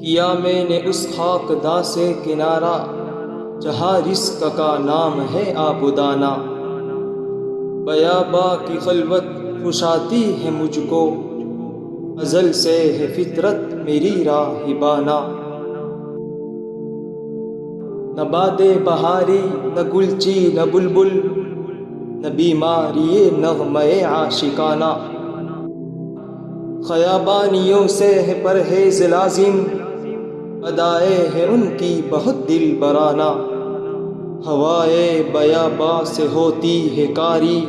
کیا میں نے اس خاک داں سے کنارہ جہاں رزق کا نام ہے آبودانہ۔ بیاباں کی خلوت کشاتی ہے مجھ کو، ازل سے ہے فطرت میری راہبانہ۔ نہ باد بہاری نہ گلچی نہ بلبل، نہ بیماری نغمہ عاشقانہ۔ خیابانیوں سے ہے پرہیز لازم، ادائے ہے ان کی بہت دل برانہ۔ ہوائے بیاباں سے ہوتی ہے کاری،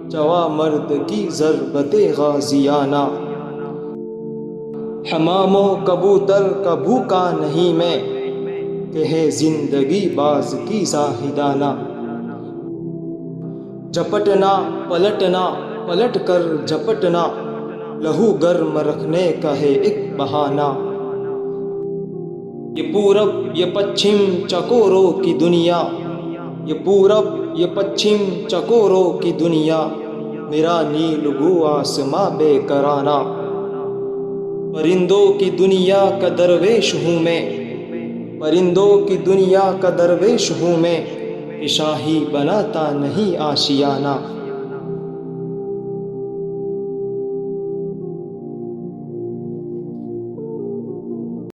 جواں مرد کی ضربت غازیانہ۔ حمام و کبوتر کا بھوکا نہیں میں، کہ ہے زندگی باز کی زاہدانہ۔ جھپٹنا پلٹنا پلٹ کر جھپٹنا، لہو گرم رکھنے کا ہے ایک بہانہ۔ یہ پورب یہ پچھم چکوروں کی دنیا، یہ پورب یہ پچھم چکوروں کی دنیا، میرا نیل گو آسماں بے کرانہ۔ پرندوں کی دنیا کا درویش ہوں میں، پرندوں کی دنیا کا درویش ہوں میں، کہ شاہی بناتا نہیں آشیانہ۔